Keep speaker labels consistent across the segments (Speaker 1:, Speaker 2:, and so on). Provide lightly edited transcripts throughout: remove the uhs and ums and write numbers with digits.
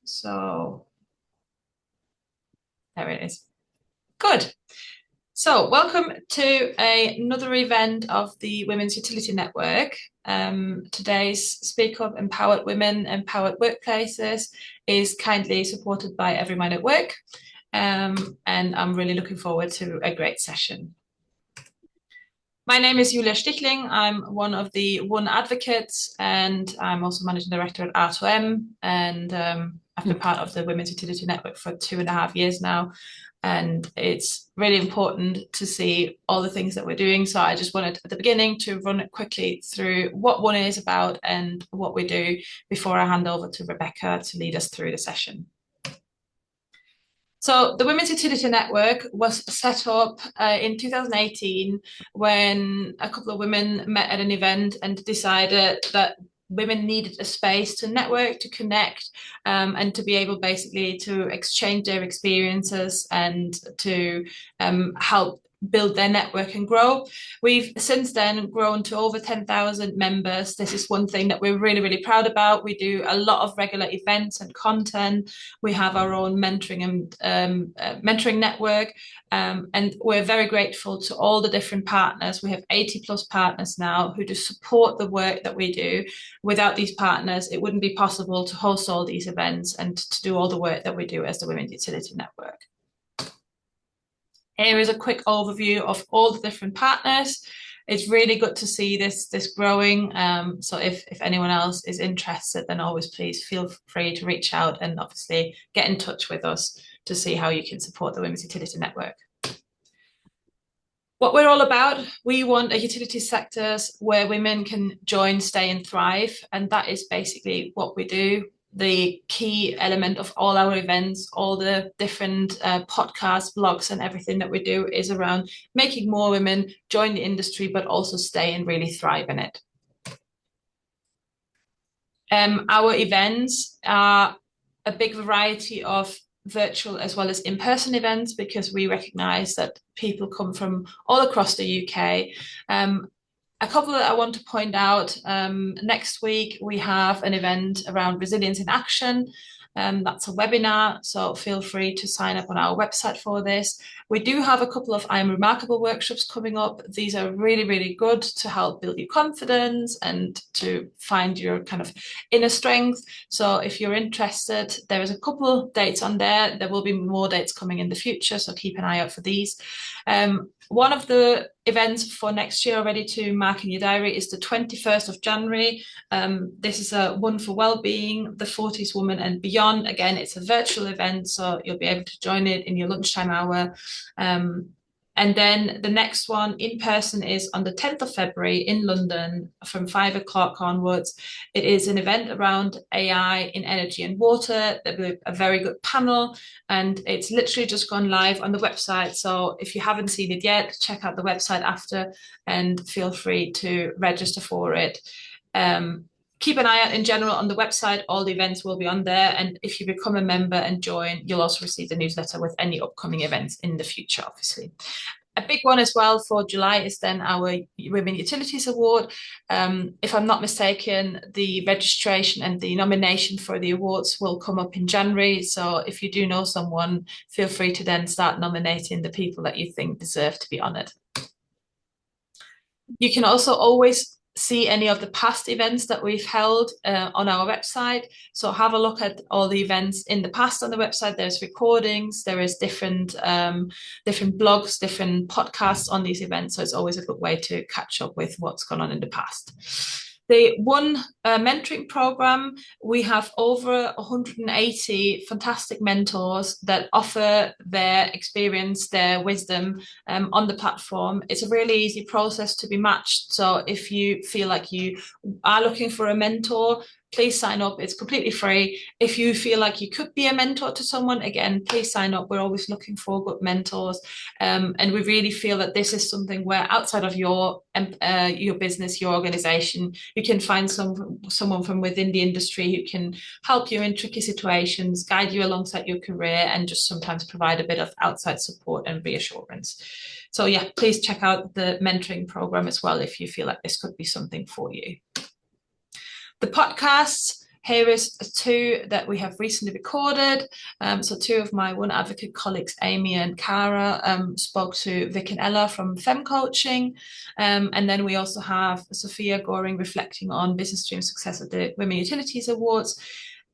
Speaker 1: So there it is. Good. So welcome to another event of the Women's Utility Network. Today's Speak Up Empowered Women, Empowered Workplaces is kindly supported by Every Mind at Work. And I'm really looking forward to a great session. My name is Julia Stichling. I'm one of the WUN advocates, and I'm also managing director at R2M. And I've been part of the Women's Utility Network for 2.5 years now. And it's really important to see all the things that we're doing. So I just wanted at the beginning to run quickly through what WUN is about and what we do before I hand over to Rebecca to lead us through the session. So the Women's Utility Network was set up in 2018 when a couple of women met at an event and decided that women needed a space to network, to connect, and to be able basically to exchange their experiences and to help build their network and grow. We've since then grown to over 10,000 members. This is one thing that we're really, really proud about. We do a lot of regular events and content. We have our own mentoring and mentoring network. And we're very grateful to all the different partners. We have 80 plus partners now who just support the work that we do. Without these partners, it wouldn't be possible to host all these events and to do all the work that we do as the Women's Utility Network. Here is a quick overview of all the different partners. It's really good to see this growing. So if anyone else is interested, then always please feel free to reach out and obviously get in touch with us to see how you can support the Women's Utility Network. What we're all about, we want a utility sectors where women can join, stay and thrive. And that is basically what we do. The key element of all our events, all the different podcasts, blogs and everything that we do is around making more women join the industry, but also stay and really thrive in it. Our events are a big variety of virtual as well as in-person events because we recognise that people come from all across the UK. A couple that I want to point out, next week we have an event around resilience in action. That's a webinar, so feel free to sign up on our website for this. We do have a couple of I Am Remarkable workshops coming up. These are really, really good to help build your confidence and to find your kind of inner strength. So if you're interested, there is a couple dates on there. There will be more dates coming in the future, so keep an eye out for these. One of the events for next year already to mark in your diary is the 21st of January. This is a WUN for Wellbeing, the 40s Woman and Beyond. Again, it's a virtual event, so you'll be able to join it in your lunchtime hour. And then the next one in person is on the 10th of February in London from 5 o'clock onwards. It is an event around AI in energy and water. There'll be a very good panel and it's literally just gone live on the website. So if you haven't seen it yet, check out the website after and feel free to register for it. Keep an eye out in general on the website. All the events will be on there. And if you become a member and join, you'll also receive the newsletter with any upcoming events in the future, obviously. A big one as well for July is then our Women Utilities Award. If I'm not mistaken, the registration and the nomination for the awards will come up in January. So if you do know someone, feel free to then start nominating the people that you think deserve to be honoured. You can also always see any of the past events that we've held on our website. So have a look at all the events in the past on the website. There's recordings, there is different blogs, different podcasts on these events. So it's always a good way to catch up with what's gone on in the past. The WUN mentoring program, we have over 180 fantastic mentors that offer their experience, their wisdom on the platform. It's a really easy process to be matched. So if you feel like you are looking for a mentor, please sign up. It's completely free. If you feel like you could be a mentor to someone, again, please sign up. We're always looking for good mentors. And we really feel that this is something where outside of your business, your organization, you can find someone from within the industry who can help you in tricky situations, guide you alongside your career, and just sometimes provide a bit of outside support and reassurance. So yeah, please check out the mentoring program as well if you feel like this could be something for you. The podcasts, here is two that we have recently recorded. So two of my WUN advocate colleagues, Amy and Cara, spoke to Vic and Ella from Fem Coaching. And then we also have Sophia Goring reflecting on business stream success at the Women Utilities Awards.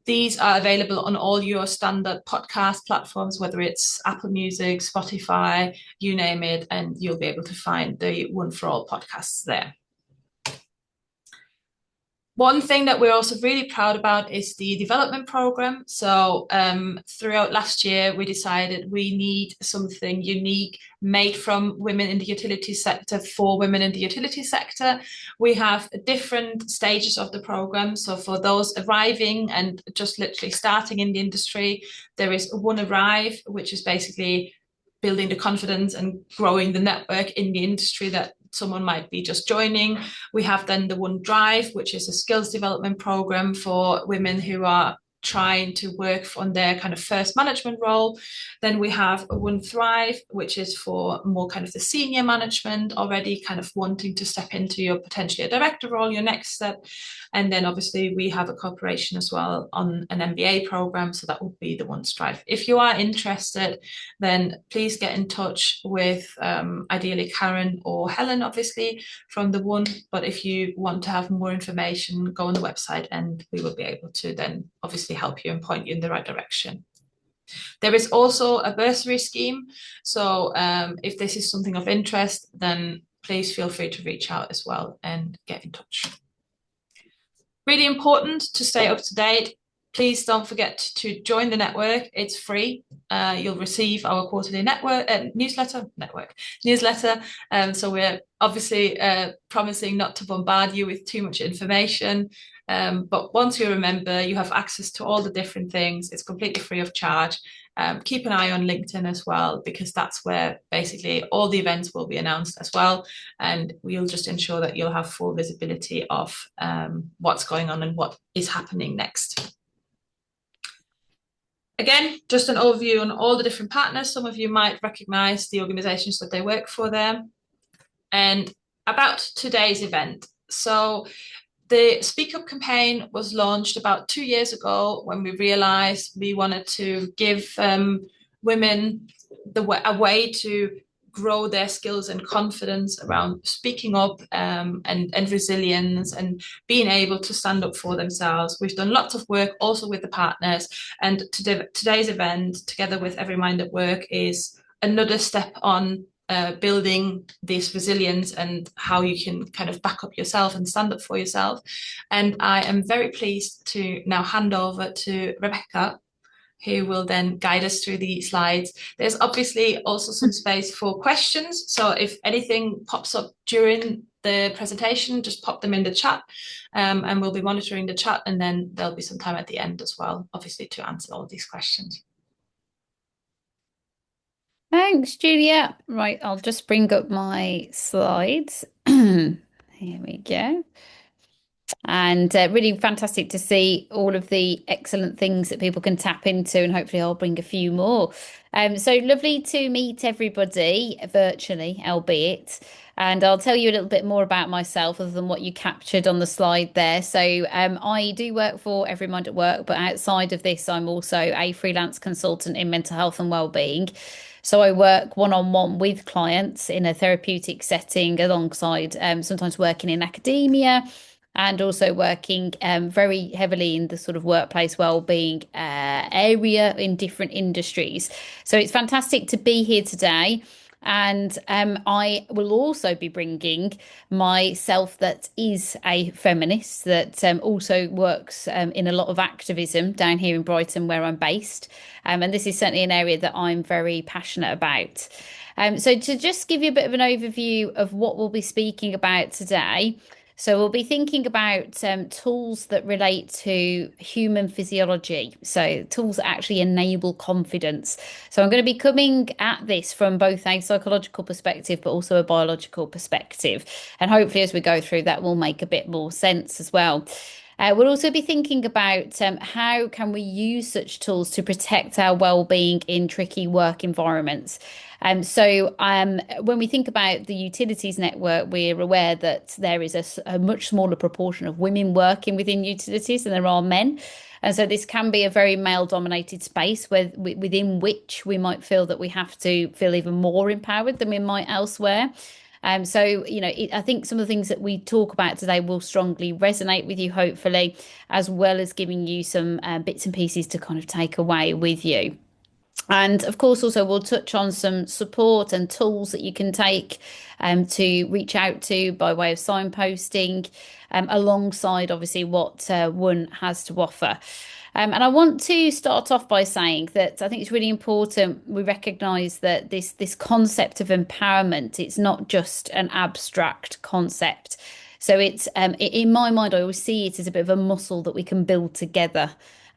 Speaker 1: These are available on all your standard podcast platforms, whether it's Apple Music, Spotify, you name it, and you'll be able to find the WUNForAll podcasts there. One thing that we're also really proud about is the development program. So throughout last year, we decided we need something unique made from women in the utility sector for women in the utility sector. We have different stages of the program. So for those arriving and just literally starting in the industry, there is WUN Arrive, which is basically building the confidence and growing the network in the industry that someone might be just joining. We have then the WUN Drive, which is a skills development program for women who are trying to work on their kind of first management role. Then we have a WUN Thrive, which is for more kind of the senior management, already kind of wanting to step into your potentially a director role, your next step. And then obviously we have a cooperation as well on an MBA program. So that would be the WUN Strive. If you are interested, then please get in touch with ideally Karen or Helen, obviously, from the WUN. But if you want to have more information, go on the website and we will be able to then obviously help you and point you in the right direction. There is also a bursary scheme. So if this is something of interest, then please feel free to reach out as well and get in touch. Really important to stay up to date. Please don't forget to join the network. It's free. You'll receive our quarterly newsletter. So we're obviously promising not to bombard you with too much information. But once you're a member, you have access to all the different things. It's completely free of charge. Keep an eye on LinkedIn as well, because that's where basically all the events will be announced as well. And we'll just ensure that you'll have full visibility of what's going on and what is happening next. Again, just an overview on all the different partners. Some of you might recognize the organizations that they work for there. And about today's event. So the Speak Up campaign was launched about 2 years ago when we realized we wanted to give women a way to grow their skills and confidence around speaking up and resilience and being able to stand up for themselves. We've done lots of work also with the partners, and today's event, together with Every Mind at Work, is another step on building this resilience and how you can kind of back up yourself and stand up for yourself. And I am very pleased to now hand over to Rebecca, who will then guide us through the slides. There's obviously also some space for questions. So if anything pops up during the presentation, just pop them in the chat and we'll be monitoring the chat, and then there'll be some time at the end as well, obviously, to answer all these questions.
Speaker 2: Thanks, Julia. Right, I'll just bring up my slides. Here we go. And really fantastic to see all of the excellent things that people can tap into, and hopefully I'll bring a few more. So lovely to meet everybody virtually, albeit. And I'll tell you a little bit more about myself other than what you captured on the slide there. So I do work for Every Mind at Work, but outside of this, I'm also a freelance consultant in mental health and wellbeing. So I work one-on-one with clients in a therapeutic setting alongside sometimes working in academia, and also working very heavily in the sort of workplace wellbeing area in different industries. So it's fantastic to be here today. And I will also be bringing myself, that is a feminist, that also works in a lot of activism down here in Brighton, where I'm based. And this is certainly an area that I'm very passionate about. So to just give you a bit of an overview of what we'll be speaking about today. So we'll be thinking about tools that relate to human physiology. So tools that actually enable confidence. So I'm going to be coming at this from both a psychological perspective, but also a biological perspective. And hopefully as we go through that, will make a bit more sense as well. We'll also be thinking about how can we use such tools to protect our well-being in tricky work environments. When we think about the utilities network, we're aware that there is a much smaller proportion of women working within utilities than there are men. And so this can be a very male-dominated space within which we might feel that we have to feel even more empowered than we might elsewhere. I think some of the things that we talk about today will strongly resonate with you, hopefully, as well as giving you some bits and pieces to kind of take away with you. And of course, also we'll touch on some support and tools that you can take to reach out to by way of signposting, alongside obviously what WUN has to offer. And I want to start off by saying that I think it's really important we recognise that this concept of empowerment, it's not just an abstract concept. So it's in my mind, I always see it as a bit of a muscle that we can build together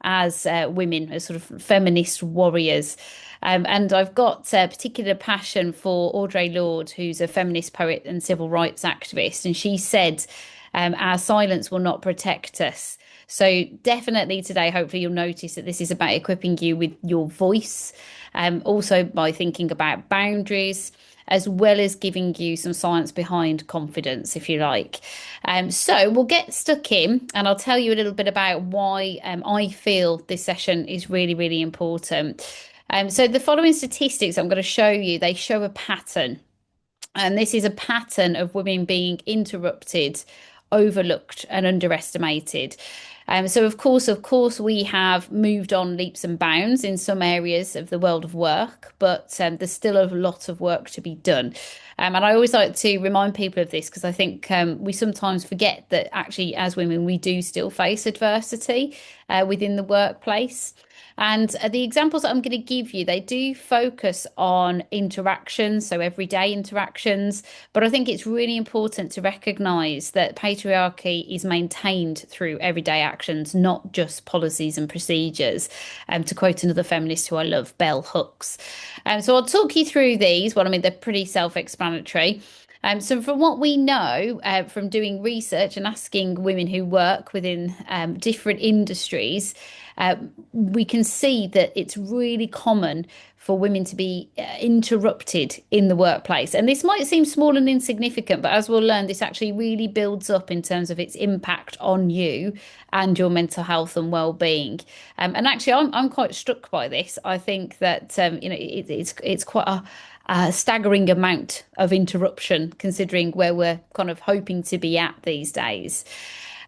Speaker 2: as women, as sort of feminist warriors. And I've got a particular passion for Audre Lorde, who's a feminist poet and civil rights activist. And she said, our silence will not protect us. So definitely today, hopefully you'll notice that this is about equipping you with your voice, also by thinking about boundaries, as well as giving you some science behind confidence, if you like. So we'll get stuck in and I'll tell you a little bit about why I feel this session is really, really important. So the following statistics I'm going to show you, they show a pattern. And this is a pattern of women being interrupted, overlooked, and underestimated. Of course, we have moved on leaps and bounds in some areas of the world of work, but there's still a lot of work to be done. And I always like to remind people of this because I think we sometimes forget that actually, as women, we do still face adversity within the workplace. And the examples that I'm going to give you, they do focus on interactions, so everyday interactions. But I think it's really important to recognise that patriarchy is maintained through everyday actions, not just policies and procedures. To quote another feminist who I love, Bell Hooks. So I'll talk you through these. Well, I mean, they're pretty self-explanatory. So from what we know from doing research and asking women who work within different industries, we can see that it's really common for women to be interrupted in the workplace. And this might seem small and insignificant, but as we'll learn, this actually really builds up in terms of its impact on you and your mental health and well-being. And actually, I'm quite struck by this. I think that it's quite a staggering amount of interruption considering where we're kind of hoping to be at these days.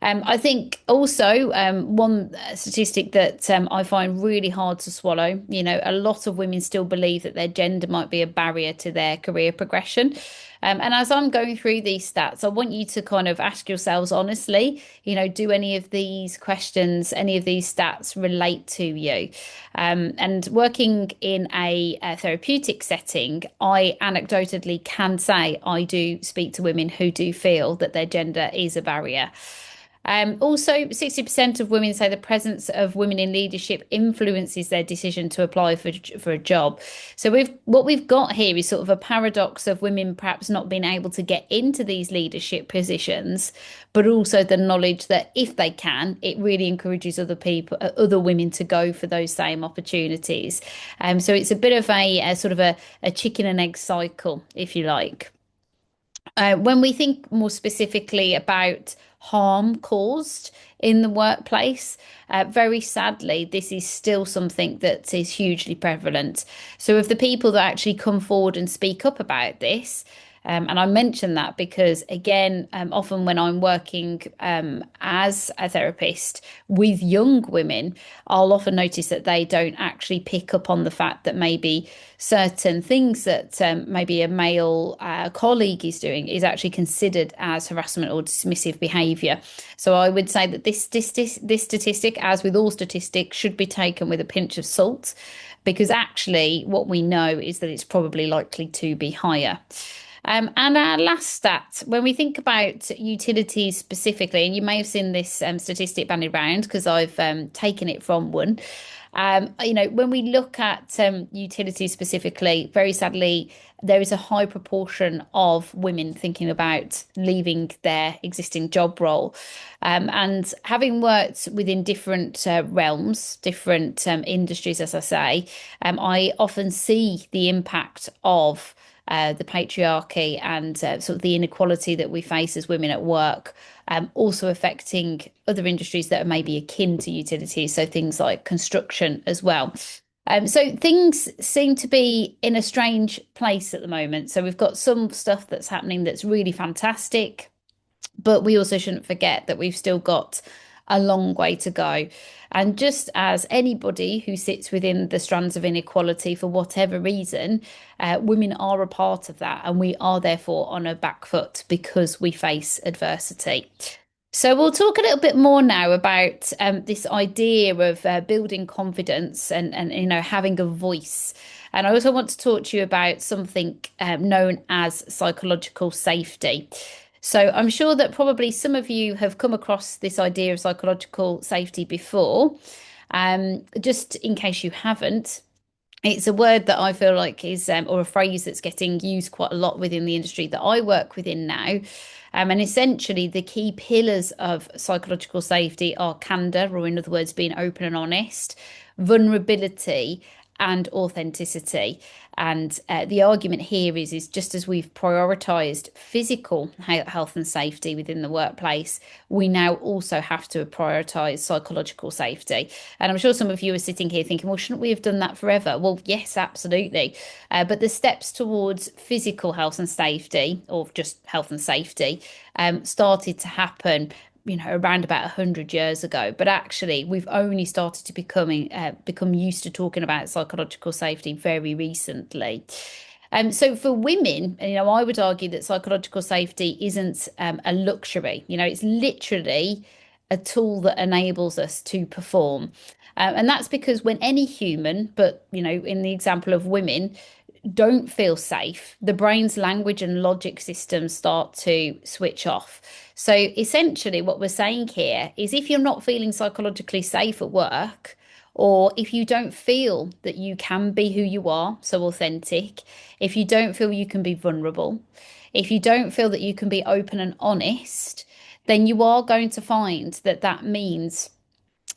Speaker 2: I think also one statistic that I find really hard to swallow, a lot of women still believe that their gender might be a barrier to their career progression. And as I'm going through these stats, I want you to kind of ask yourselves honestly, do any of these questions, any of these stats relate to you? And working in a therapeutic setting, I anecdotally can say I do speak to women who do feel that their gender is a barrier. Also, 60% of women say the presence of women in leadership influences their decision to apply for a job. So what we've got here is sort of a paradox of women perhaps not being able to get into these leadership positions, but also the knowledge that if they can, it really encourages other women to go for those same opportunities. So it's a bit of a sort of a chicken and egg cycle, if you like. When we think more specifically about harm caused in the workplace, very sadly, this is still something that is hugely prevalent. So, of the people that actually come forward and speak up about this, and I mention that because, again, often when I'm working as a therapist with young women, I'll often notice that they don't actually pick up on the fact that maybe certain things that maybe a male colleague is doing is actually considered as harassment or dismissive behaviour. So I would say that this statistic, as with all statistics, should be taken with a pinch of salt, because actually what we know is that it's probably likely to be higher. And our last stat, when we think about utilities specifically, and you may have seen this statistic bandied around because I've taken it from WUN. When we look at utilities specifically, very sadly, there is a high proportion of women thinking about leaving their existing job role. And having worked within different realms, different industries, as I say, I often see the impact of the patriarchy and sort of the inequality that we face as women at work, also affecting other industries that are maybe akin to utilities, so things like construction as well. So things seem to be in a strange place at the moment. So we've got some stuff that's happening that's really fantastic, but we also shouldn't forget that we've still got a long way to go. And just as anybody who sits within the strands of inequality for whatever reason, women are a part of that. And we are therefore on a back foot because we face adversity. So we'll talk a little bit more now about this idea of building confidence and having a voice. And I also want to talk to you about something known as psychological safety. So I'm sure that probably some of you have come across this idea of psychological safety before. Just in case you haven't, it's a word that I feel like is, or a phrase that's getting used quite a lot within the industry that I work within now. And essentially, the key pillars of psychological safety are candor, or in other words, being open and honest, vulnerability, and authenticity. And the argument here is just as we've prioritized physical health and safety within the workplace, we now also have to prioritize psychological safety. And I'm sure some of you are sitting here thinking, well, shouldn't we have done that forever? Well, yes, absolutely. But the steps towards physical health and safety, or just health and safety, started to happen around about 100 years ago. But actually, we've only started to become used to talking about psychological safety very recently. So for women, I would argue that psychological safety isn't a luxury. It's literally a tool that enables us to perform. And that's because when any human, but in the example of women, don't feel safe, the brain's language and logic systems start to switch off. So essentially, what we're saying here is if you're not feeling psychologically safe at work, or if you don't feel that you can be who you are, so authentic, if you don't feel you can be vulnerable, if you don't feel that you can be open and honest, then you are going to find that that means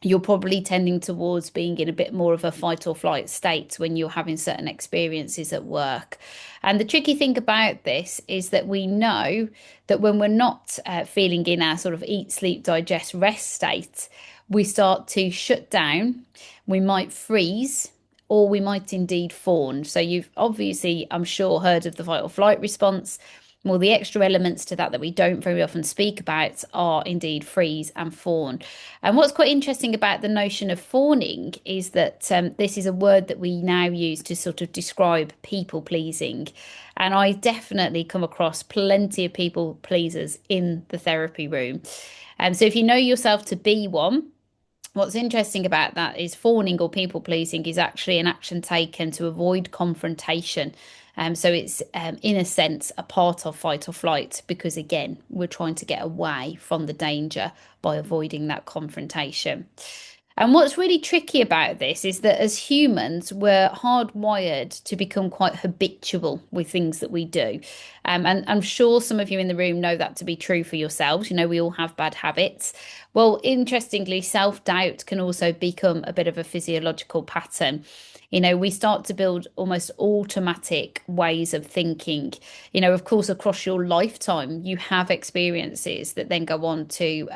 Speaker 2: you're probably tending towards being in a bit more of a fight or flight state when you're having certain experiences at work. And the tricky thing about this is that we know that when we're not feeling in our sort of eat, sleep, digest, rest state, we start to shut down, we might freeze, or we might indeed fawn. So you've obviously, I'm sure, heard of the fight or flight response. Well, the extra elements to that we don't very often speak about are indeed freeze and fawn. And what's quite interesting about the notion of fawning is that this is a word that we now use to sort of describe people pleasing. And I definitely come across plenty of people pleasers in the therapy room. So if you know yourself to be one, what's interesting about that is fawning or people pleasing is actually an action taken to avoid confrontation. So it's, in a sense, a part of fight or flight because, again, we're trying to get away from the danger by avoiding that confrontation. And what's really tricky about this is that as humans, we're hardwired to become quite habitual with things that we do. And I'm sure some of you in the room know that to be true for yourselves. We all have bad habits. Well, interestingly, self-doubt can also become a bit of a physiological pattern. We start to build almost automatic ways of thinking. Of course, across your lifetime, you have experiences that then go on to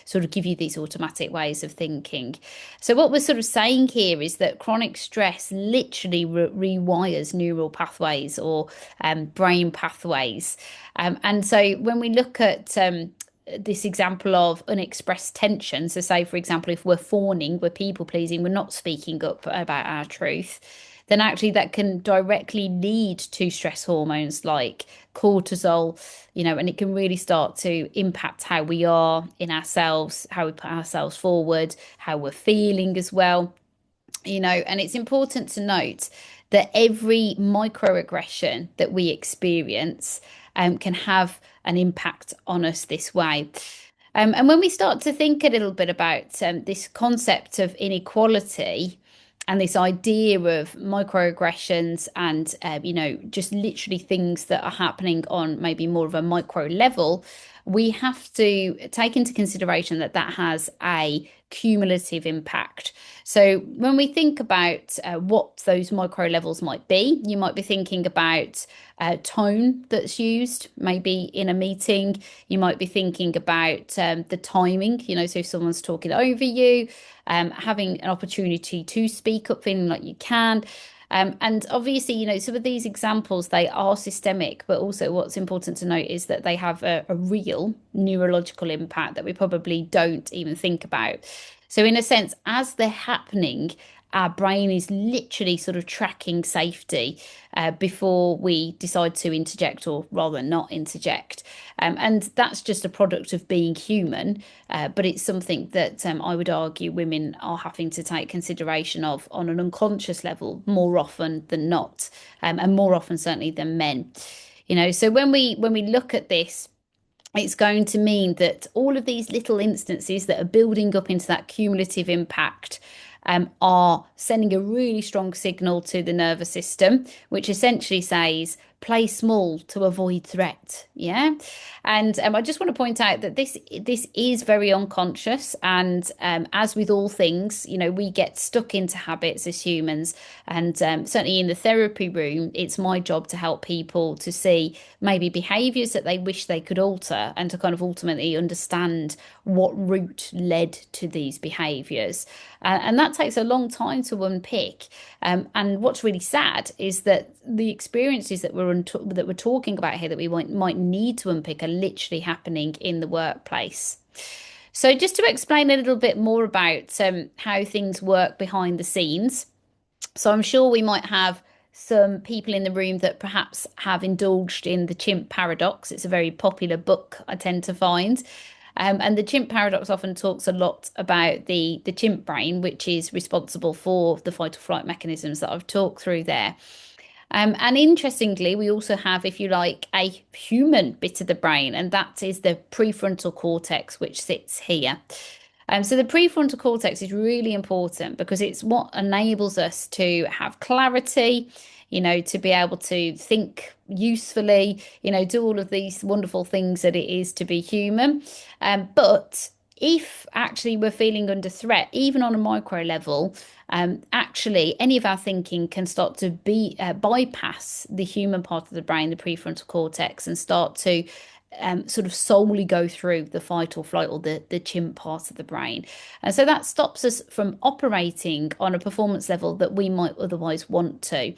Speaker 2: sort of give you these automatic ways of thinking. So what we're sort of saying here is that chronic stress literally rewires neural pathways or brain pathways. And so when we look at this example of unexpressed tension. So say, for example, if we're fawning, we're people pleasing, we're not speaking up about our truth, then actually that can directly lead to stress hormones like cortisol, and it can really start to impact how we are in ourselves, how we put ourselves forward, how we're feeling as well. And it's important to note that every microaggression that we experience can have an impact on us this way. And when we start to think a little bit about this concept of inequality, And this idea of microaggressions and, just literally things that are happening on maybe more of a micro level, we have to take into consideration that that has a cumulative impact. So when we think about what those micro levels might be, you might be thinking about tone that's used, maybe in a meeting. You might be thinking about the timing, so if someone's talking over you, having an opportunity to speak up, feeling like you can. And obviously, some of these examples, they are systemic, but also what's important to note is that they have a real neurological impact that we probably don't even think about. So in a sense, as they're happening, our brain is literally sort of tracking safety before we decide to interject, or rather not interject. And that's just a product of being human, but it's something that I would argue women are having to take consideration of on an unconscious level more often than not, and more often certainly than men. So when we look at this, it's going to mean that all of these little instances that are building up into that cumulative impact are sending a really strong signal to the nervous system, which essentially says, play small to avoid threat. Yeah. And I just want to point out that this is very unconscious. And as with all things, we get stuck into habits as humans. And certainly in the therapy room, it's my job to help people to see maybe behaviors that they wish they could alter, and to kind of ultimately understand what route led to these behaviors. And that takes a long time to unpick. And what's really sad is that the experiences that we're talking about here, that we might need to unpick, are literally happening in the workplace. So just to explain a little bit more about how things work behind the scenes. So I'm sure we might have some people in the room that perhaps have indulged in the chimp paradox. It's a very popular book, I tend to find. And the chimp paradox often talks a lot about the chimp brain, which is responsible for the fight or flight mechanisms that I've talked through there. And interestingly, we also have, if you like, a human bit of the brain, and that is the prefrontal cortex, which sits here. So the prefrontal cortex is really important because it's what enables us to have clarity, to be able to think usefully, do all of these wonderful things that it is to be human. But if actually we're feeling under threat, even on a micro level, actually any of our thinking can start to be bypass the human part of the brain, the prefrontal cortex, and start to sort of solely go through the fight or flight, or the chimp part of the brain. And so that stops us from operating on a performance level that we might otherwise want to.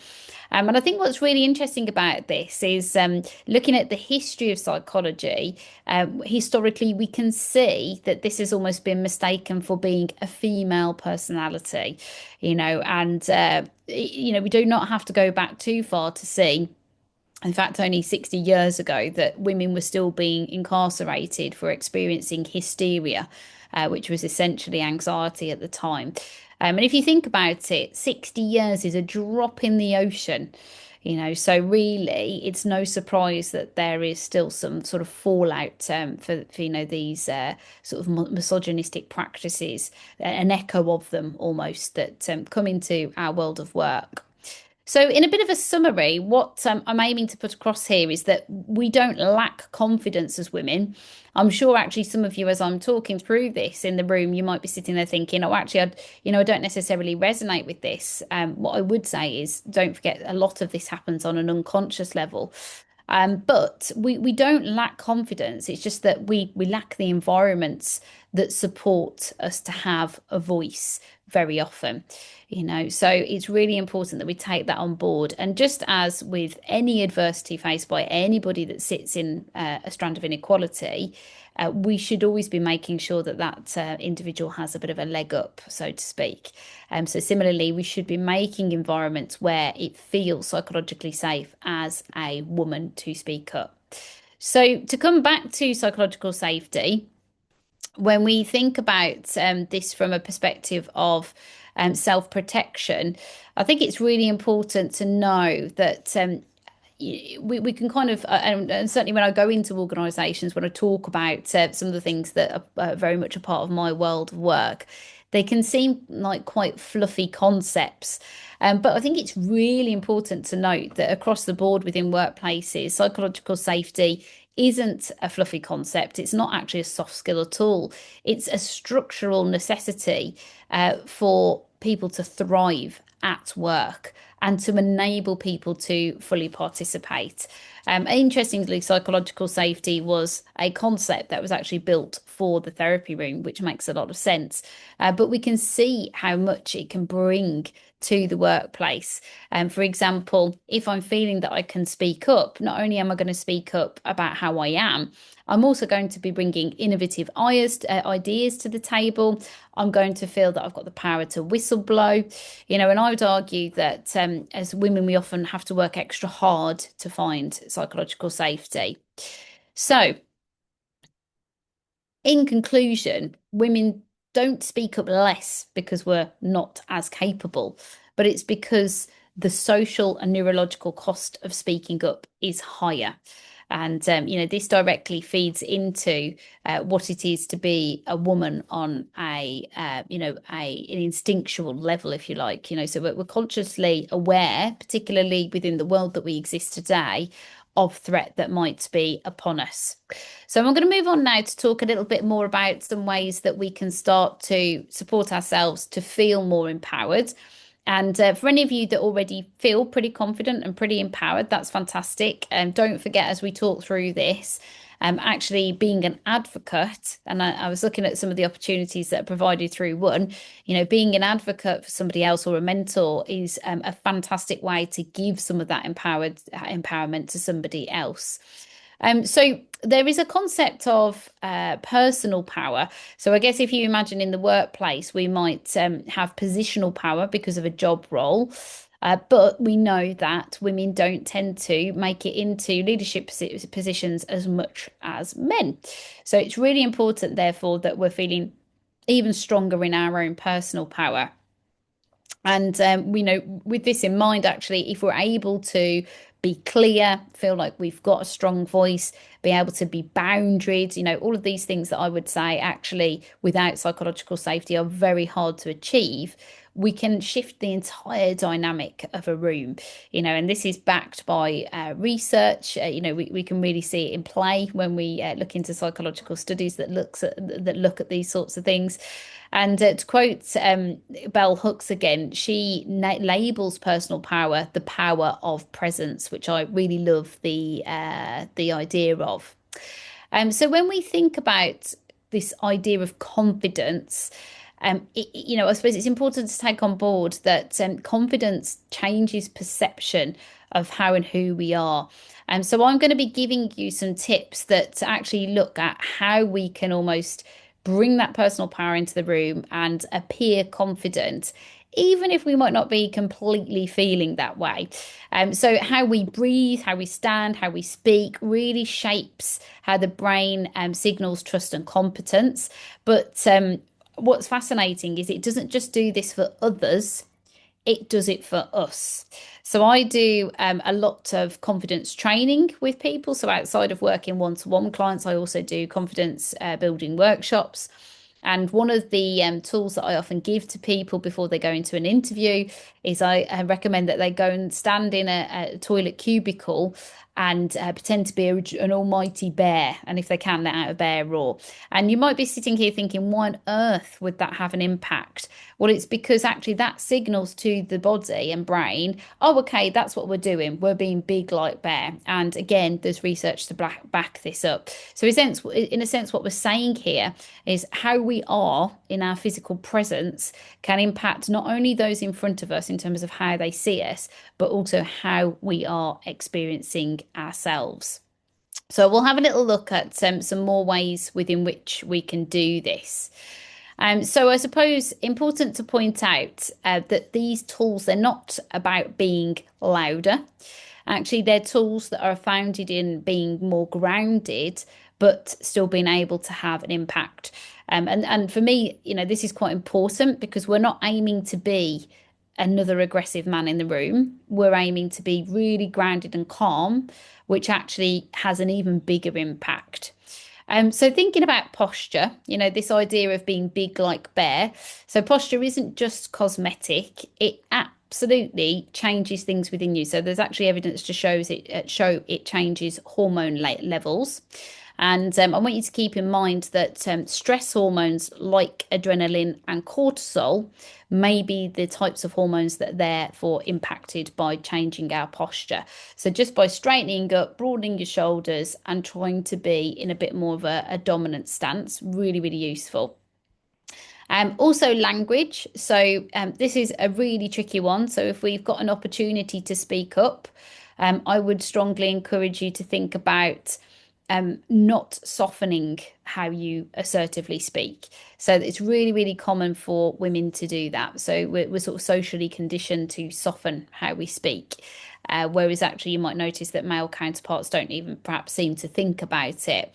Speaker 2: And I think what's really interesting about this is looking at the history of psychology. Historically, we can see that this has almost been mistaken for being a female personality, and we do not have to go back too far to see, in fact, only 60 years ago, that women were still being incarcerated for experiencing hysteria, which was essentially anxiety at the time. And if you think about it, 60 years is a drop in the ocean. So really, it's no surprise that there is still some sort of fallout for these sort of misogynistic practices, an echo of them almost, that come into our world of work. So in a bit of a summary, what I'm aiming to put across here is that we don't lack confidence as women. I'm sure actually some of you, as I'm talking through this in the room, you might be sitting there thinking, oh, actually, I don't necessarily resonate with this. What I would say is, don't forget, a lot of this happens on an unconscious level. But we don't lack confidence. It's just that we lack the environments that support us to have a voice very often. So it's really important that we take that on board. And just as with any adversity faced by anybody that sits in a strand of inequality, we should always be making sure that that individual has a bit of a leg up, so to speak. So similarly, we should be making environments where it feels psychologically safe as a woman to speak up. So to come back to psychological safety, when we think about this from a perspective of self-protection, I think it's really important to know that we can kind of, and certainly when I go into organisations, when I talk about some of the things that are very much a part of my world of work, They can seem like quite fluffy concepts. But I think it's really important to note that across the board within workplaces, psychological safety isn't a fluffy concept. It's not actually a soft skill at all. It's a structural necessity for people to thrive at work and to enable people to fully participate. Interestingly, psychological safety was a concept that was actually built for the therapy room, which makes a lot of sense. But we can see how much it can bring to the workplace. For example, if I'm feeling that I can speak up, not only am I going to speak up about how I am, I'm also going to be bringing innovative ideas to the table. I'm going to feel that I've got the power to whistleblow, and I would argue that as women, we often have to work extra hard to find psychological safety. So, in conclusion, women don't speak up less because we're not as capable, but it's because the social and neurological cost of speaking up is higher. And this directly feeds into what it is to be a woman on an instinctual level, if you like. So we're consciously aware, particularly within the world that we exist today, of threat that might be upon us. So I'm going to move on now to talk a little bit more about some ways that we can start to support ourselves to feel more empowered. And for any of you that already feel pretty confident and pretty empowered, that's fantastic. And don't forget, as we talk through this, actually being an advocate, and I was looking at some of the opportunities that are provided through WUN, being an advocate for somebody else or a mentor is a fantastic way to give some of that empowerment to somebody else. So there is a concept of personal power. So I guess if you imagine in the workplace, we might have positional power because of a job role. But we know that women don't tend to make it into leadership positions as much as men. So it's really important, therefore, that we're feeling even stronger in our own personal power. And we know, with this in mind, actually, if we're able to be clear, feel like we've got a strong voice, be able to be boundaried, all of these things that I would say actually without psychological safety are very hard to achieve. We can shift the entire dynamic of a room, and this is backed by research. We can really see it in play when we look into psychological studies that look at these sorts of things. And to quote Bell Hooks again, she labels personal power the power of presence, which I really love the idea of. So when we think about this idea of confidence, I suppose it's important to take on board that confidence changes perception of how and who we are. So I'm going to be giving you some tips that actually look at how we can almost bring that personal power into the room and appear confident, even if we might not be completely feeling that way. So how we breathe, how we stand, how we speak really shapes how the brain signals trust and competence. But what's fascinating is it doesn't just do this for others, it does it for us. So I do a lot of confidence training with people. So outside of working one-to-one with clients, I also do confidence building workshops. And one of the tools that I often give to people before they go into an interview is I recommend that they go and stand in a toilet cubicle and pretend to be an almighty bear. And if they can, let out a bear roar. And you might be sitting here thinking, why on earth would that have an impact? Well, it's because actually that signals to the body and brain, oh, okay, that's what we're doing. We're being big like bear. And again, there's research to back this up. So in a sense, what we're saying here is how we are in our physical presence can impact not only those in front of us in terms of how they see us, but also how we are experiencing ourselves. So we'll have a little look at some more ways within which we can do this. So I suppose important to point out that these tools, they're not about being louder. Actually, they're tools that are founded in being more grounded, but still being able to have an impact. And for me, this is quite important because we're not aiming to be another aggressive man in the room. We're aiming to be really grounded and calm, which actually has an even bigger impact. So thinking about posture, this idea of being big like bear. So posture isn't just cosmetic, it absolutely changes things within you. So there's actually evidence to show it changes hormone levels. And I want you to keep in mind that stress hormones like adrenaline and cortisol may be the types of hormones that are therefore impacted by changing our posture. So just by straightening up, broadening your shoulders, and trying to be in a bit more of a dominant stance, really, really useful. Also language. So this is a really tricky one. So if we've got an opportunity to speak up, I would strongly encourage you to think about not softening how you assertively speak. So it's really, really common for women to do that. So we're sort of socially conditioned to soften how we speak. Whereas actually you might notice that male counterparts don't even perhaps seem to think about it.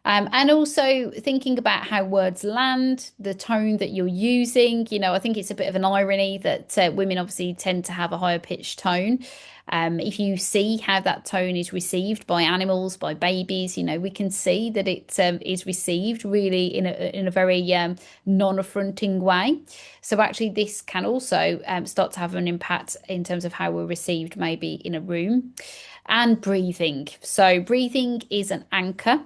Speaker 2: And also thinking about how words land, the tone that you're using. I think it's a bit of an irony that women obviously tend to have a higher pitched tone. If you see how that tone is received by animals, by babies, we can see that it is received really in a very non-affronting way. So actually, this can also start to have an impact in terms of how we're received, maybe in a room. And breathing. So breathing is an anchor.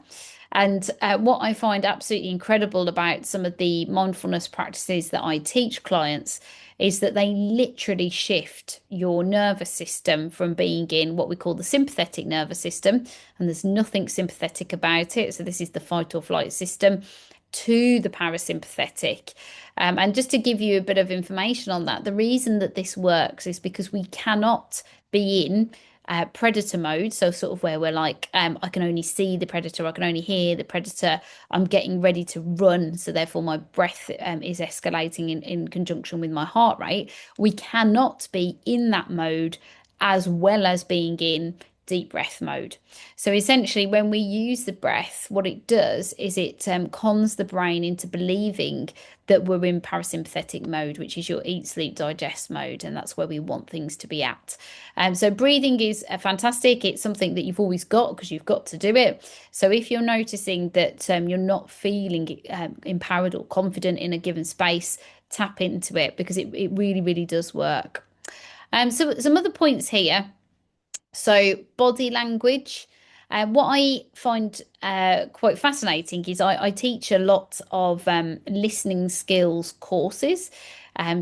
Speaker 2: And what I find absolutely incredible about some of the mindfulness practices that I teach clients is that they literally shift your nervous system from being in what we call the sympathetic nervous system, and there's nothing sympathetic about it. So this is the fight or flight system, to the parasympathetic. And just to give you a bit of information on that, the reason that this works is because we cannot be in predator mode, so sort of where we're like, I can only see the predator, I can only hear the predator, I'm getting ready to run, so therefore my breath is escalating in conjunction with my heart rate. We cannot be in that mode as well as being in deep breath mode. So essentially, when we use the breath, what it does is it cons the brain into believing that we're in parasympathetic mode, which is your eat, sleep, digest mode, and that's where we want things to be at. So breathing is fantastic. It's something that you've always got because you've got to do it. So if you're noticing that you're not feeling empowered or confident in a given space, tap into it because it really, really does work. So some other points here. So, body language. What I find quite fascinating is I teach a lot of listening skills courses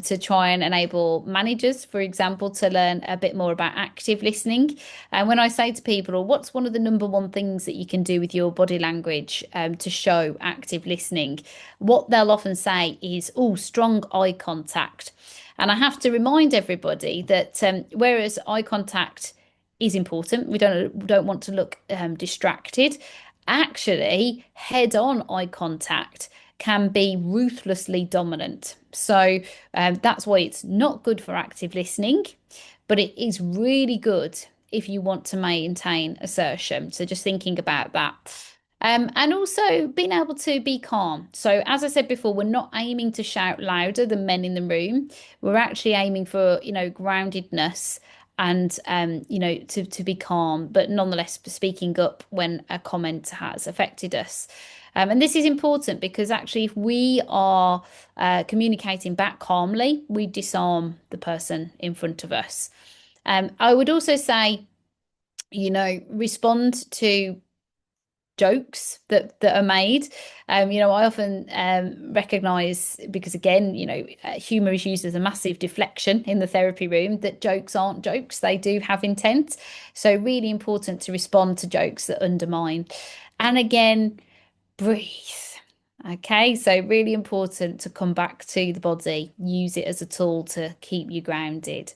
Speaker 2: to try and enable managers, for example, to learn a bit more about active listening. And when I say to people, well, what's one of the number one things that you can do with your body language to show active listening? What they'll often say is, oh, strong eye contact. And I have to remind everybody that whereas eye contact is important. We don't want to look distracted. Actually, head-on eye contact can be ruthlessly dominant. So that's why it's not good for active listening, but it is really good if you want to maintain assertion. So just thinking about that. And also being able to be calm. So, as I said before, we're not aiming to shout louder than men in the room. We're actually aiming for, groundedness and to be calm, but nonetheless speaking up when a comment has affected us. And this is important because actually, if we are communicating back calmly, we disarm the person in front of us. I would also say, respond to jokes that are made. I often recognize, because again, humor is used as a massive deflection in the therapy room, that jokes aren't jokes. They do have intent. So really important to respond to jokes that undermine. And again, breathe. Okay, so really important to come back to the body, use it as a tool to keep you grounded.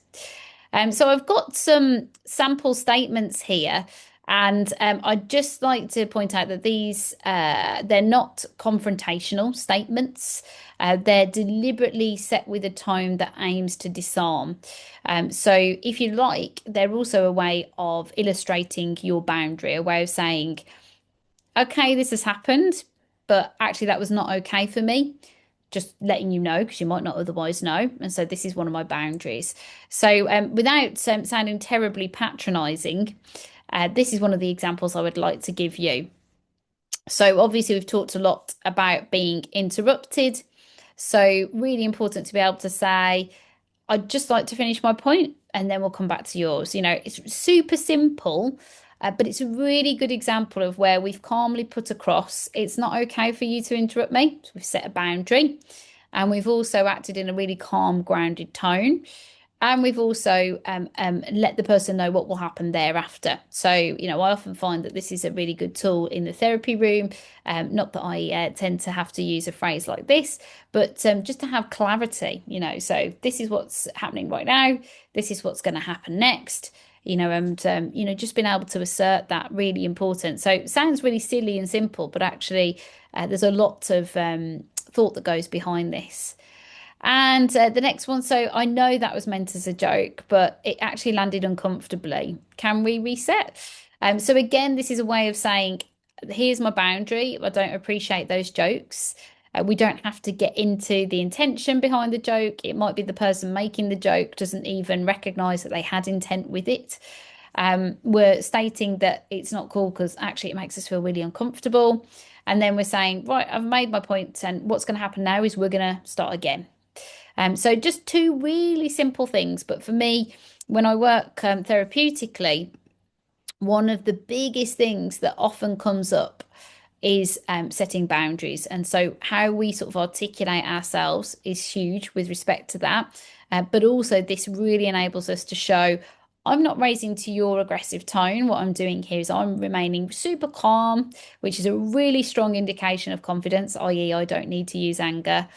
Speaker 2: So I've got some sample statements here. And I'd just like to point out that they're not confrontational statements. They're deliberately set with a tone that aims to disarm. So if you like, they're also a way of illustrating your boundary, a way of saying, okay, this has happened, but actually that was not okay for me. Just letting you know because you might not otherwise know. And so this is one of my boundaries. So without sounding terribly patronizing, this is one of the examples I would like to give you. So obviously we've talked a lot about being interrupted. So really important to be able to say, I'd just like to finish my point and then we'll come back to yours. It's super simple, but it's a really good example of where we've calmly put across, it's not okay for you to interrupt me. So we've set a boundary and we've also acted in a really calm, grounded tone. And we've also let the person know what will happen thereafter. So, I often find that this is a really good tool in the therapy room. Not that I tend to have to use a phrase like this, but just to have clarity, so this is what's happening right now. This is what's going to happen next, and, just being able to assert that really important. So it sounds really silly and simple, but actually, there's a lot of thought that goes behind this. And the next one, so I know that was meant as a joke, but it actually landed uncomfortably. Can we reset? So again, this is a way of saying, here's my boundary. I don't appreciate those jokes. We don't have to get into the intention behind the joke. It might be the person making the joke doesn't even recognize that they had intent with it. We're stating that it's not cool because actually it makes us feel really uncomfortable. And then we're saying, right, I've made my point, and what's going to happen now is we're going to start again. So just two really simple things. But for me, when I work therapeutically, one of the biggest things that often comes up is setting boundaries. And so how we sort of articulate ourselves is huge with respect to that. But also this really enables us to show I'm not raising to your aggressive tone. What I'm doing here is I'm remaining super calm, which is a really strong indication of confidence, i.e., I don't need to use anger.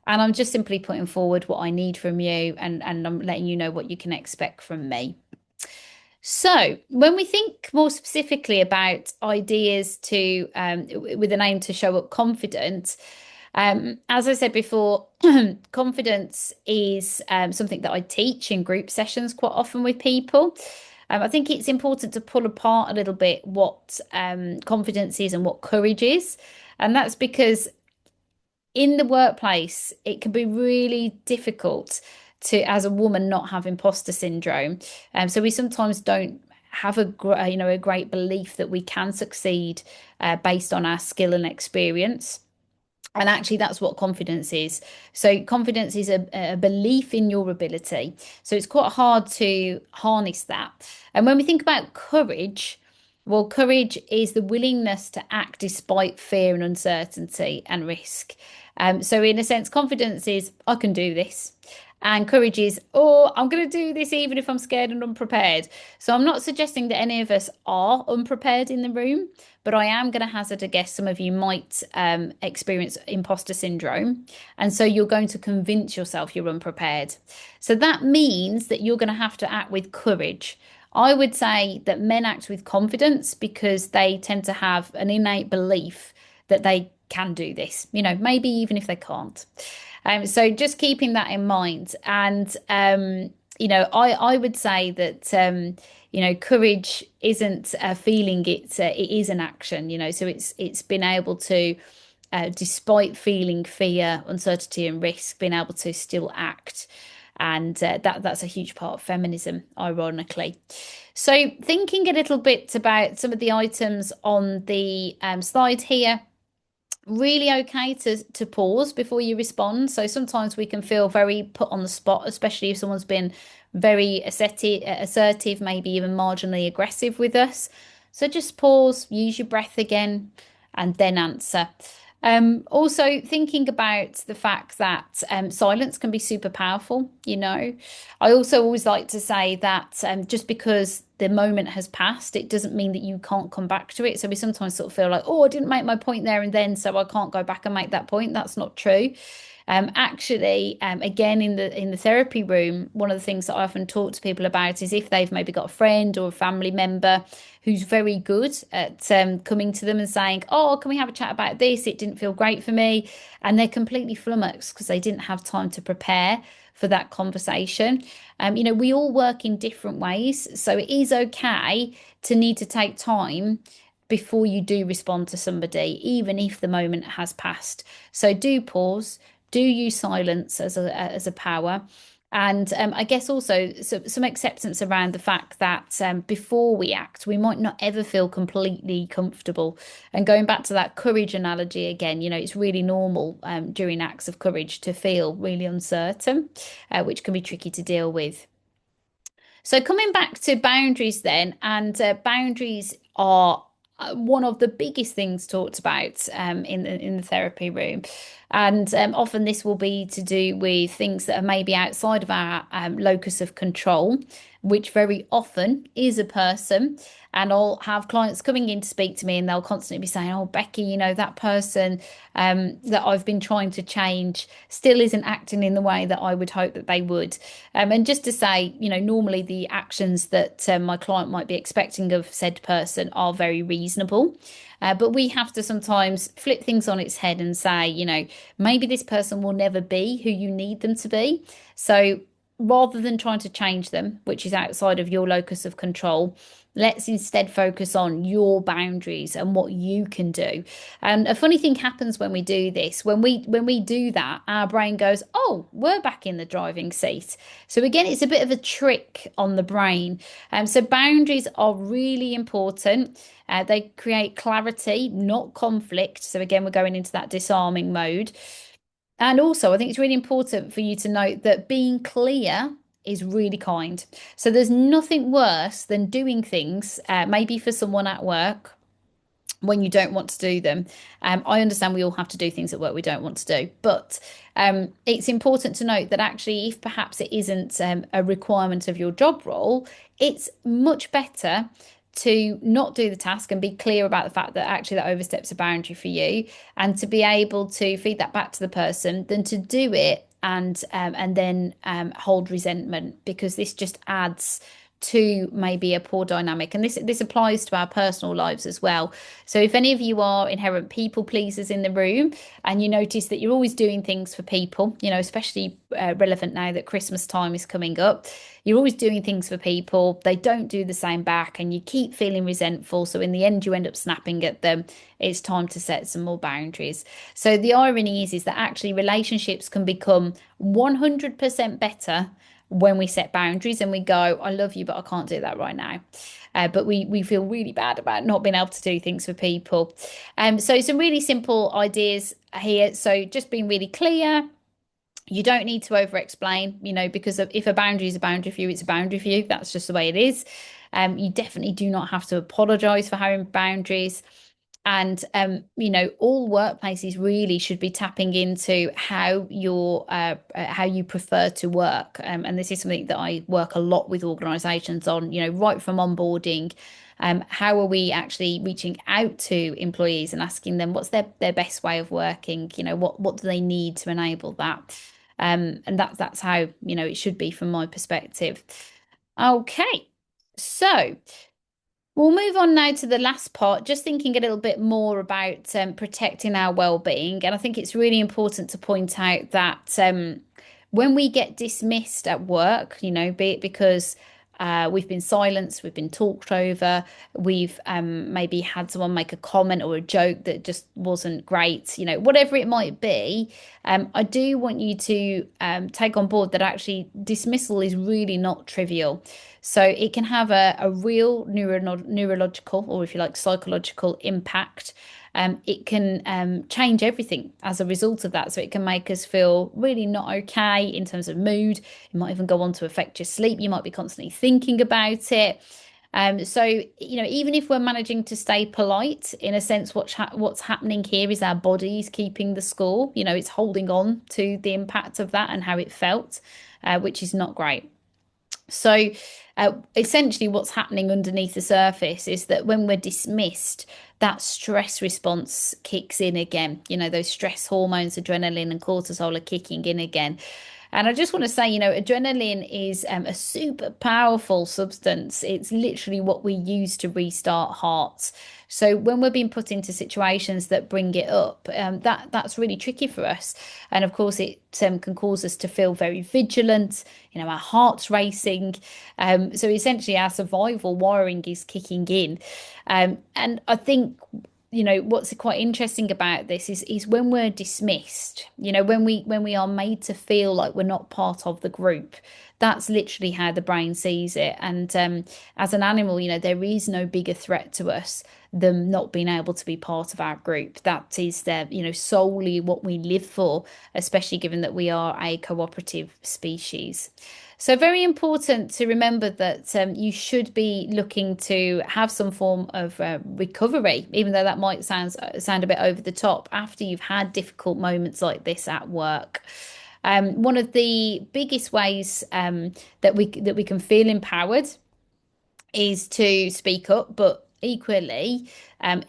Speaker 2: And I'm just simply putting forward what I need from you, and I'm letting you know what you can expect from me. So, when we think more specifically about ideas to, with an aim to show up confident, as I said before, confidence is something that I teach in group sessions quite often with people. I think it's important to pull apart a little bit what confidence is and what courage is. And that's because in the workplace, it can be really difficult to, as a woman, not have imposter syndrome. So we sometimes don't have a great belief that we can succeed based on our skill and experience. And actually, that's what confidence is. So, confidence is a belief in your ability. So, it's quite hard to harness that. And when we think about courage, well, courage is the willingness to act despite fear and uncertainty and risk. So, in a sense, confidence is, I can do this. And courage is, oh, I'm going to do this even if I'm scared and unprepared. So I'm not suggesting that any of us are unprepared in the room, but I am going to hazard a guess some of you might experience imposter syndrome. And so you're going to convince yourself you're unprepared. So that means that you're going to have to act with courage. I would say that men act with confidence because they tend to have an innate belief that they can do this, maybe even if they can't. So just keeping that in mind. And, I would say that, courage isn't a feeling, it is an action, so it's been able to, despite feeling fear, uncertainty and risk, being able to still act. And that's a huge part of feminism, ironically. So thinking a little bit about some of the items on the slide here, really okay to pause before you respond. So sometimes we can feel very put on the spot, especially if someone's been very assertive, maybe even marginally aggressive with us. So just pause, use your breath again, and then answer. Also thinking about the fact that silence can be super powerful, I also always like to say that just because the moment has passed, it doesn't mean that you can't come back to it. So we sometimes sort of feel like, oh, I didn't make my point there and then, so I can't go back and make that point. That's not true. Actually, again, in the therapy room, one of the things that I often talk to people about is if they've maybe got a friend or a family member who's very good at coming to them and saying, oh, can we have a chat about this? It didn't feel great for me. And they're completely flummoxed because they didn't have time to prepare for that conversation. We all work in different ways. So it is okay to need to take time before you do respond to somebody, even if the moment has passed. So do pause, do use silence as a power. And I guess also some acceptance around the fact that before we act, we might not ever feel completely comfortable. And going back to that courage analogy again, it's really normal during acts of courage to feel really uncertain, which can be tricky to deal with. So coming back to boundaries then, and boundaries are one of the biggest things talked about in the therapy room, and often this will be to do with things that are maybe outside of our locus of control, which very often is a person. And I'll have clients coming in to speak to me, and they'll constantly be saying, "Oh, Becky, that person that I've been trying to change still isn't acting in the way that I would hope that they would." And just to say, normally the actions that my client might be expecting of said person are very reasonable. But we have to sometimes flip things on its head and say, maybe this person will never be who you need them to be. So rather than trying to change them, which is outside of your locus of control, let's instead focus on your boundaries and what you can do. And a funny thing happens when we do this. When we do that, our brain goes, "Oh, we're back in the driving seat." So again, it's a bit of a trick on the brain. So boundaries are really important. They create clarity, not conflict. So again, we're going into that disarming mode. And also, I think it's really important for you to note that being clear is really kind. So there's nothing worse than doing things, maybe for someone at work when you don't want to do them. I understand we all have to do things at work we don't want to do, but it's important to note that actually, if perhaps it isn't a requirement of your job role, it's much better to not do the task and be clear about the fact that actually that oversteps a boundary for you, and to be able to feed that back to the person than to do it and then hold resentment, because this just adds to maybe a poor dynamic. And this applies to our personal lives as well. So if any of you are inherent people pleasers in the room, and you notice that you're always doing things for people, especially relevant now that Christmas time is coming up, you're always doing things for people, they don't do the same back, and you keep feeling resentful, so in the end you end up snapping at them, it's time to set some more boundaries. So the irony is that actually relationships can become 100% better when we set boundaries and we go, "I love you, but I can't do that right now." But we feel really bad about not being able to do things for people. So some really simple ideas here. So just being really clear. You don't need to over explain, because if a boundary is a boundary for you, it's a boundary for you. That's just the way it is. You definitely do not have to apologize for having boundaries. And all workplaces really should be tapping into how how you prefer to work. And this is something that I work a lot with organizations on, right from onboarding. How are we actually reaching out to employees and asking them what's their best way of working? What do they need to enable that? And that's how, it should be from my perspective. Okay, so we'll move on now to the last part, just thinking a little bit more about protecting our well-being. And I think it's really important to point out that when we get dismissed at work, be it because we've been silenced, we've been talked over, we've maybe had someone make a comment or a joke that just wasn't great, whatever it might be, I do want you to take on board that actually dismissal is really not trivial. So it can have a real neurological, or if you like, psychological impact. It can change everything as a result of that. So it can make us feel really not okay in terms of mood. It might even go on to affect your sleep. You might be constantly thinking about it. So even if we're managing to stay polite, in a sense, what's happening here is our body's keeping the score. It's holding on to the impact of that and how it felt, which is not great. So essentially what's happening underneath the surface is that when we're dismissed, that stress response kicks in again. Those stress hormones, adrenaline and cortisol, are kicking in again. And I just want to say, adrenaline is a super powerful substance. It's literally what we use to restart hearts. So when we're being put into situations that bring it up, that's really tricky for us. And of course, it can cause us to feel very vigilant, our heart's racing. So essentially, our survival wiring is kicking in. And I think what's quite interesting about this is when we're dismissed, when we are made to feel like we're not part of the group, that's literally how the brain sees it. And as an animal, there is no bigger threat to us than not being able to be part of our group. That is solely what we live for, especially given that we are a cooperative species. So very important to remember that you should be looking to have some form of recovery, even though that might sound a bit over the top after you've had difficult moments like this at work. One of the biggest ways that we can feel empowered is to speak up, but equally,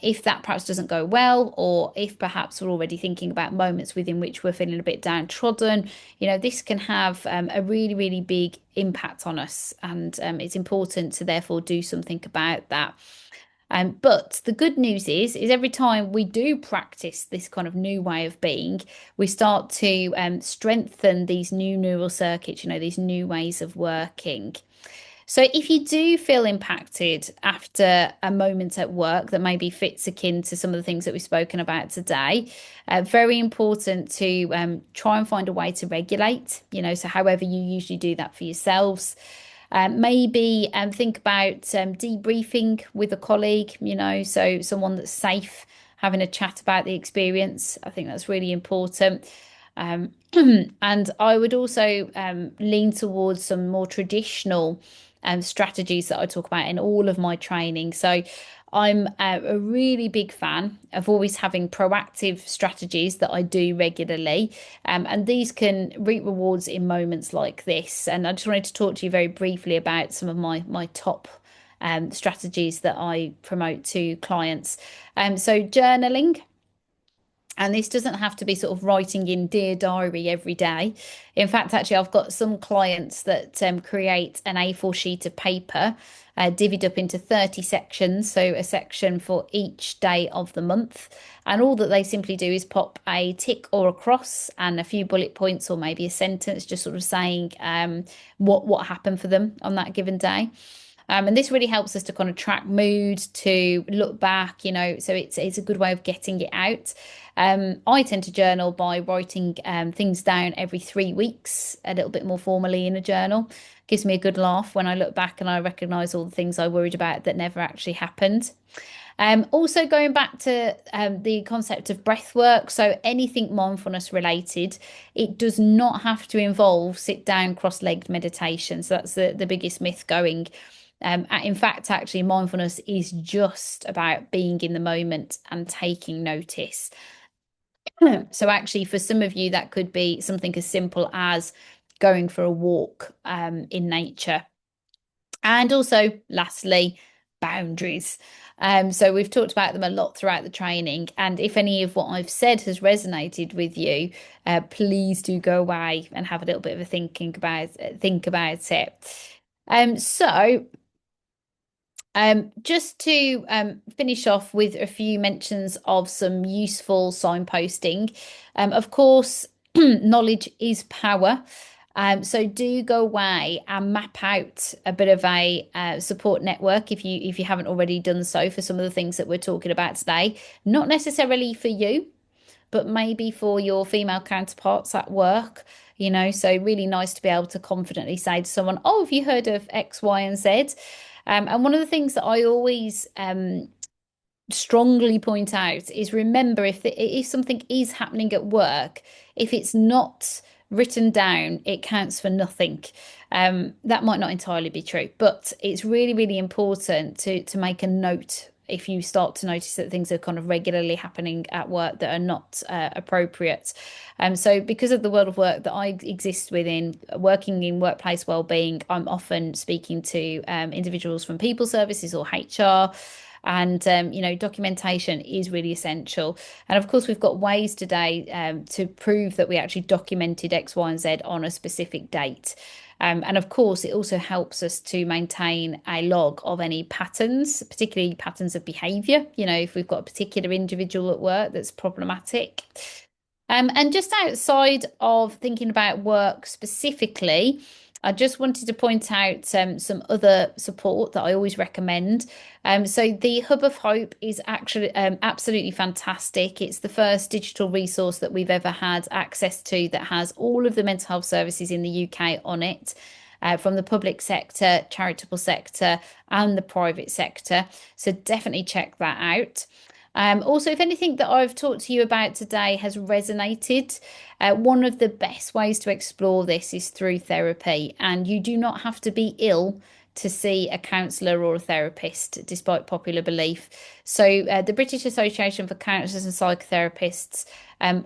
Speaker 2: if that perhaps doesn't go well, or if perhaps we're already thinking about moments within which we're feeling a bit downtrodden, this can have a really, really big impact on us. And it's important to therefore do something about that. But the good news is every time we do practice this kind of new way of being, we start to strengthen these new neural circuits, these new ways of working. So if you do feel impacted after a moment at work that maybe fits akin to some of the things that we've spoken about today, very important to try and find a way to regulate, so however you usually do that for yourselves. Maybe think about debriefing with a colleague, so someone that's safe, having a chat about the experience. I think that's really important. And I would also lean towards some more traditional strategies that I talk about in all of my training. So I'm a really big fan of always having proactive strategies that I do regularly. And these can reap rewards in moments like this. And I just wanted to talk to you very briefly about some of my top strategies that I promote to clients. So journaling. And this doesn't have to be sort of writing in Dear Diary every day. In fact, actually, I've got some clients that create an A4 sheet of paper, divvied up into 30 sections. So a section for each day of the month. And all that they simply do is pop a tick or a cross and a few bullet points or maybe a sentence, just sort of saying what happened for them on that given day. And this really helps us to kind of track mood, to look back, so it's a good way of getting it out. I tend to journal by writing things down every 3 weeks, a little bit more formally in a journal. Gives me a good laugh when I look back and I recognise all the things I worried about that never actually happened. Also going back to the concept of breath work, so anything mindfulness related, it does not have to involve sit down cross-legged meditation. So that's the biggest myth going. In fact, actually, mindfulness is just about being in the moment and taking notice. So actually, for some of you, that could be something as simple as going for a walk in nature. And also, lastly, boundaries. So we've talked about them a lot throughout the training. And if any of what I've said has resonated with you, please do go away and have a little bit of a think about it. So just to finish off with a few mentions of some useful signposting. Of course, knowledge is power. So do go away and map out a bit of a support network if you haven't already done so for some of the things that we're talking about today. Not necessarily for you, but maybe for your female counterparts at work. So really nice to be able to confidently say to someone, oh, have you heard of X, Y, and Z? And one of the things that I always strongly point out is remember if something is happening at work, if it's not written down, it counts for nothing. That might not entirely be true, but it's really, really important to make a note if you start to notice that things are kind of regularly happening at work that are not appropriate. So because of the world of work that I exist within, working in workplace wellbeing, I'm often speaking to individuals from people services or HR. And, documentation is really essential. And of course, we've got ways today to prove that we actually documented X, Y, and Z on a specific date. And of course, it also helps us to maintain a log of any patterns, particularly patterns of behaviour, if we've got a particular individual at work that's problematic. And just outside of thinking about work specifically, I just wanted to point out some other support that I always recommend. So the Hub of Hope is actually absolutely fantastic. It's the first digital resource that we've ever had access to that has all of the mental health services in the UK on it. From the public sector, charitable sector, and the private sector. So definitely check that out. Also, if anything that I've talked to you about today has resonated, one of the best ways to explore this is through therapy, and you do not have to be ill to see a counsellor or a therapist, despite popular belief. So, the British Association for Counsellors and Psychotherapists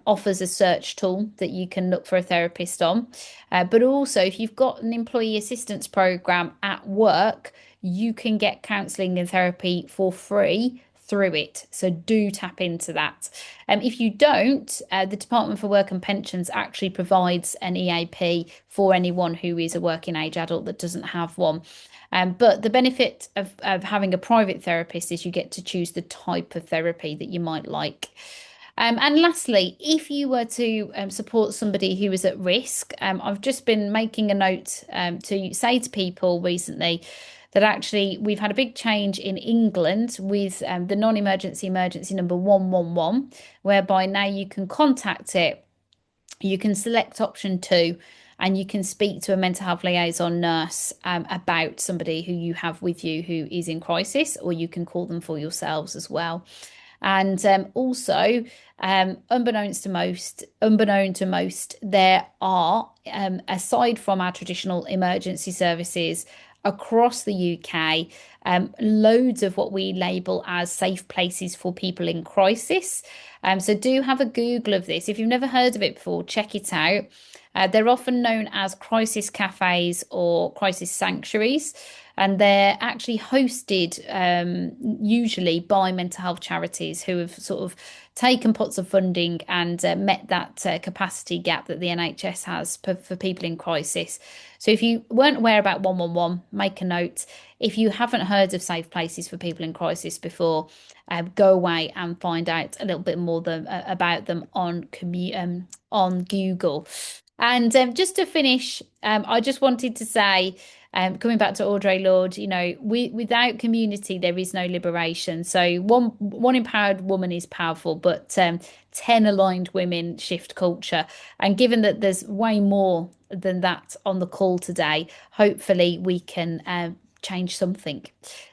Speaker 2: offers a search tool that you can look for a therapist on. But also, if you've got an employee assistance program at work, you can get counselling and therapy for free through it. So do tap into that. If you don't, the Department for Work and Pensions actually provides an EAP for anyone who is a working age adult that doesn't have one. But the benefit of having a private therapist is you get to choose the type of therapy that you might like. And lastly, if you were to support somebody who is at risk, I've just been making a note to say to people recently that actually we've had a big change in England with the non-emergency emergency number 111, whereby now you can contact it, you can select option 2, and you can speak to a mental health liaison nurse about somebody who you have with you who is in crisis, or you can call them for yourselves as well. And also, unbeknown to most, there are, aside from our traditional emergency services across the UK, loads of what we label as safe places for people in crisis. So do have a Google of this. If you've never heard of it before, check it out. They're often known as crisis cafes or crisis sanctuaries, and they're actually hosted usually by mental health charities who have sort of taken pots of funding and met that capacity gap that the NHS has for people in crisis. So if you weren't aware about 111, make a note. If you haven't heard of safe places for people in crisis before, go away and find out a little bit more about them on Google. And just to finish, I just wanted to say, coming back to Audre Lorde, without community, there is no liberation. So one empowered woman is powerful, but 10 aligned women shift culture. And given that there's way more than that on the call today, hopefully we can change something.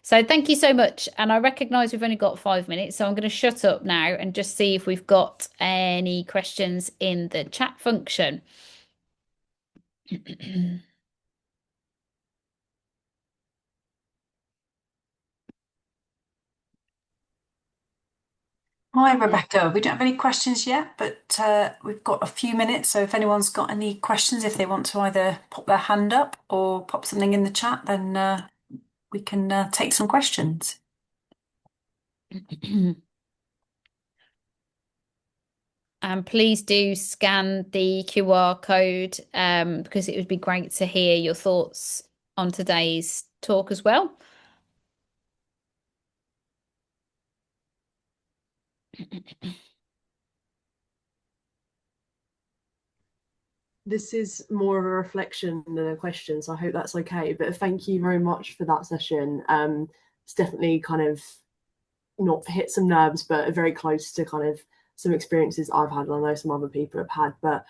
Speaker 2: So thank you so much. And I recognise we've only got 5 minutes, so I'm going to shut up now and just see if we've got any questions in the chat function.
Speaker 3: Hi, Rebecca. We don't have any questions yet, but we've got a few minutes. So if anyone's got any questions, if they want to either pop their hand up or pop something in the chat, then we can take some questions.
Speaker 2: And please do scan the QR code because it would be great to hear your thoughts on today's talk as well.
Speaker 4: This is more of a reflection than a question, so I hope that's okay. But thank you very much for that session. It's definitely kind of not hit some nerves, but very close to kind of some experiences I've had, and I know some other people have had. But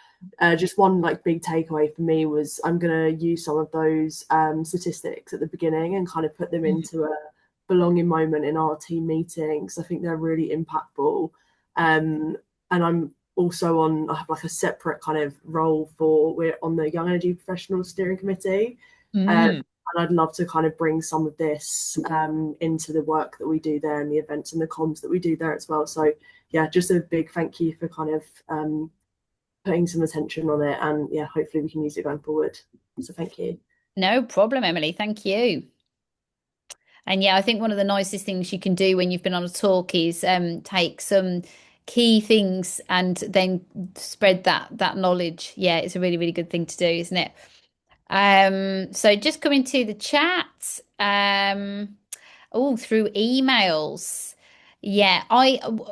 Speaker 4: just one like big takeaway for me was I'm going to use some of those statistics at the beginning and kind of put them into a belonging moment in our team meetings. I think they're really impactful. And I'm also I have like a separate kind of role we're on the Young Energy Professionals Steering Committee. And I'd love to kind of bring some of this into the work that we do there and the events and the comms that we do there as well. So yeah, just a big thank you for kind of putting some attention on it, and yeah, hopefully we can use it going forward. So thank you.
Speaker 2: No problem, Emily. Thank you. And yeah, I think one of the nicest things you can do when you've been on a talk is take some key things and then spread that knowledge. Yeah, it's a really, really good thing to do, isn't it? So just coming to the chat, through emails. Yeah,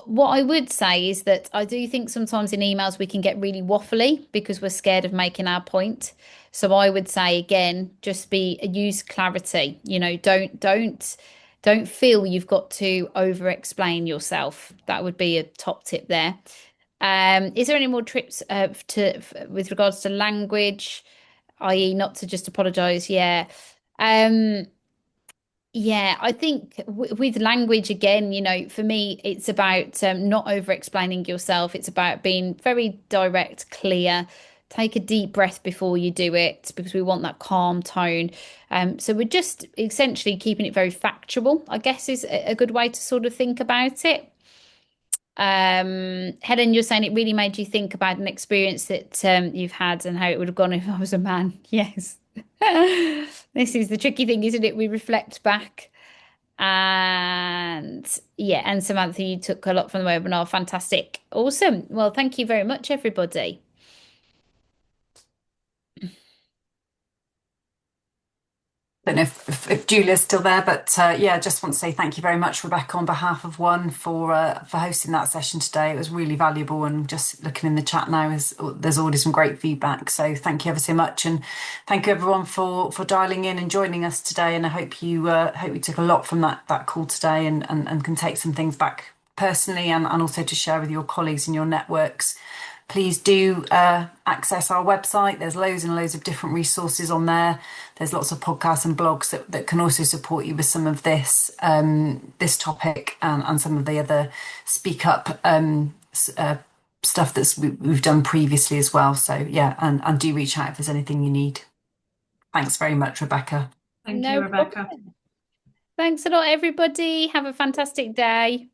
Speaker 2: what I would say is that I do think sometimes in emails we can get really waffly because we're scared of making our point. So I would say again, just use clarity. You know, don't feel you've got to over explain yourself. That would be a top tip there. Is there any more tips with regards to language, i.e., not to just apologize? Yeah. Um, yeah, I think with language again, you know, for me, it's about not over explaining yourself. It's about being very direct, clear. Take a deep breath before you do it because we want that calm tone. So we're just essentially keeping it very factual, I guess, is a good way to sort of think about it. Helen, you're saying it really made you think about an experience that you've had and how it would have gone if I was a man. Yes. This is the tricky thing, isn't it? We reflect back. And yeah, and Samantha, you took a lot from the webinar. Fantastic. Awesome. Well, thank you very much, everybody.
Speaker 3: Don't know if Julia's still there, but yeah, just want to say thank you very much, Rebecca, on behalf of WUN for hosting that session today. It was really valuable, and just looking in the chat now, there's already some great feedback. So thank you ever so much, and thank you everyone for dialing in and joining us today. And I hope you took a lot from that call today, and can take some things back personally, and also to share with your colleagues and your networks. Please do access our website. There's loads and loads of different resources on there. There's lots of podcasts and blogs that can also support you with some of this this topic, and some of the other speak up stuff we've done previously as well. So yeah, and do reach out if there's anything you need. Thanks very much, Rebecca.
Speaker 1: Thank you, Rebecca.
Speaker 2: Thanks a lot, everybody. Have a fantastic day.